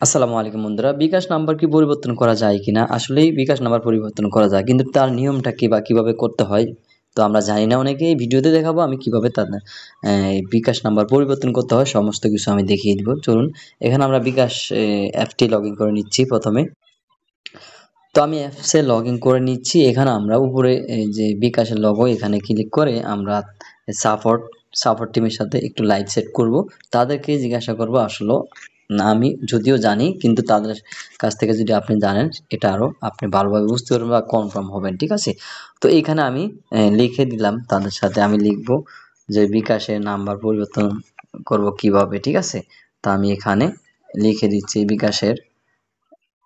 আসসালামু আলাইকুম বন্ধুরা, বিকাশ নাম্বার কি পরিবর্তন করা যায় কিনা? আসলেই বিকাশ নাম্বার পরিবর্তন করা যায়, কিন্তু তার নিয়মটা কি বা কিভাবে করতে হয় তো আমরা জানি না। অনেকে এই ভিডিওতে দেখাবো আমি কিভাবে তার বিকাশ নাম্বার পরিবর্তন করতে হয়, সমস্ত কিছু আমি দেখিয়ে দিব। চলুন, এখানে আমরা বিকাশ অ্যাপটি লগ ইন করে নিচ্ছি প্রথমে। তো আমি অ্যাপসে লগ ইন করে নিচ্ছি। এখানে আমরা উপরে এই যে বিকাশের লোগো, এখানে ক্লিক করে আমরা সাপোর্ট সাপোর্ট টিমের সাথে একটু লাইভ সেট করব। তাদেরকে জিজ্ঞাসা করব আসলে, না আমি যদিও জানি, কিন্তু তাদের কাছ থেকে যদি আপনি জানেন এটা আরও আপনি ভালোভাবে বুঝতে পারবেন বা কনফার্ম হবেন, ঠিক আছে? তো এইখানে আমি লিখে দিলাম, তাদের সাথে আমি লিখব যে বিকাশের নাম্বার পরিবর্তন করব কিভাবে, ঠিক আছে? তা আমি এখানে লিখে দিচ্ছি বিকাশের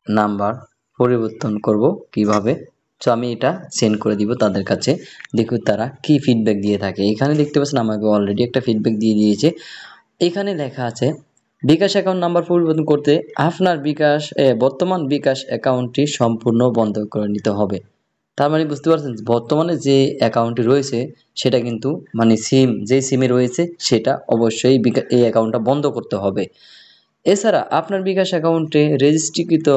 নাম্বার পরিবর্তন করব কিভাবে। তো আমি এটা সেন্ড করে দিব তাদের কাছে। দেখুন তারা কি ফিডব্যাক দিয়ে থাকে। এখানে দেখতে পাচ্ছেন আমাকে অলরেডি একটা ফিডব্যাক দিয়ে দিয়েছে। এখানে লেখা আছে, বিকাশ অ্যাকাউন্ট নাম্বার পরিবর্তন করতে আপনার বর্তমান বিকাশ অ্যাকাউন্টটি সম্পূর্ণ বন্ধ করে নিতে হবে। তার মানে বুঝতে পারছেন, বর্তমানে যে অ্যাকাউন্টটি রয়েছে সেটা কিন্তু মানে যে সিমে রয়েছে সেটা অবশ্যই এই অ্যাকাউন্টটা বন্ধ করতে হবে। এছাড়া আপনার বিকাশ অ্যাকাউন্টে রেজিস্ট্রিকৃত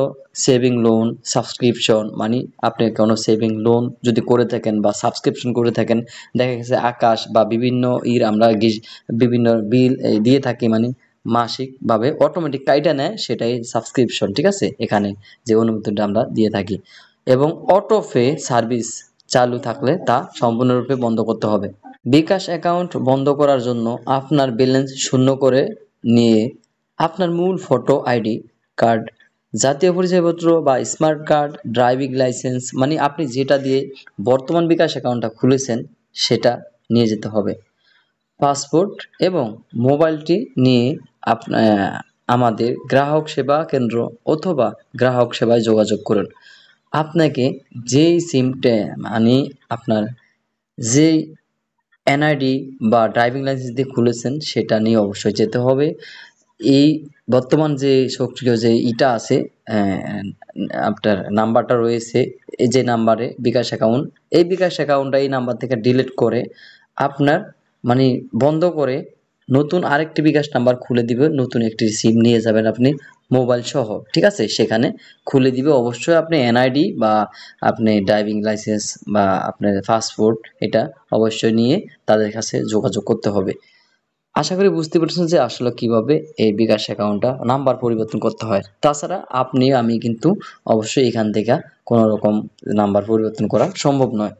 সেভিং লোন সাবস্ক্রিপশন, মানে আপনি কোনো সেভিং লোন যদি করে থাকেন বা সাবস্ক্রিপশন করে থাকেন, দেখা গেছে আকাশ বা বিভিন্ন আমরা বিভিন্ন বিল দিয়ে থাকি, মানে মাসিকভাবে অটোমেটিক কাইটা নেয়, সেটাই সাবস্ক্রিপশন, ঠিক আছে? এখানে যে অনুমতিটা আমরা দিয়ে থাকি, এবং অটোপে সার্ভিস চালু থাকলে তা সম্পূর্ণরূপে বন্ধ করতে হবে। বিকাশ অ্যাকাউন্ট বন্ধ করার জন্য আপনার ব্যালেন্স শূন্য করে নিয়ে আপনার মূল ফটো আইডি কার্ড, জাতীয় পরিচয়পত্র বা স্মার্ট কার্ড, ড্রাইভিং লাইসেন্স, মানে আপনি যেটা দিয়ে বর্তমান বিকাশ অ্যাকাউন্টটা খুলেছেন সেটা নিয়ে যেতে হবে। পাসপোর্ট এবং মোবাইলটি নিয়ে আমাদের গ্রাহক সেবা কেন্দ্র অথবা গ্রাহক সেবায় যোগাযোগ করুন। আপনাকে যেই সিমটা, মানে আপনার যেই এনআইডি বা ড্রাইভিং লাইসেন্স দিয়ে খুলেছেন সেটা নিয়ে অবশ্যই যেতে হবে। এই বর্তমান যে সক্রিয় যে আছে, আহ, আপনার নাম্বারটা রয়েছে, এই যে নাম্বারে বিকাশ অ্যাকাউন্ট, এই বিকাশ অ্যাকাউন্টটা এই নাম্বার থেকে ডিলিট করে আপনার মানে বন্ধ করে নতুন আরেকটি বিকাশ নাম্বার খুলে দিবে, নতুন একটি সিম নিয়ে যাবেন আপনি মোবাইল সহ, ঠিক আছে? সেখানে খুলে দিবে। অবশ্যই আপনি এনআইডি বা আপনি ড্রাইভিং লাইসেন্স বা আপনার পাসপোর্ট এটা অবশ্যই নিয়ে তাদের কাছে যোগাযোগ করতে হবে। আশা করি বুঝতে পেরেছেন যে আসলে কিভাবে এই বিকাশ অ্যাকাউন্টটা নাম্বার পরিবর্তন করতে হয়। তাছাড়া আপনি আমি কিন্তু অবশ্যই এখান থেকে কোনো রকম নাম্বার পরিবর্তন করা সম্ভব নয়।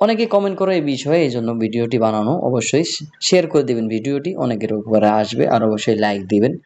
অনেকে কমেন্ট করে এই বিষয়ে, এই জন্য ভিডিওটি বানানো। অবশ্যই শেয়ার করে দিবেন ভিডিওটি, অনেকের উপকারে আসবে, আর অবশ্যই লাইক দিবেন।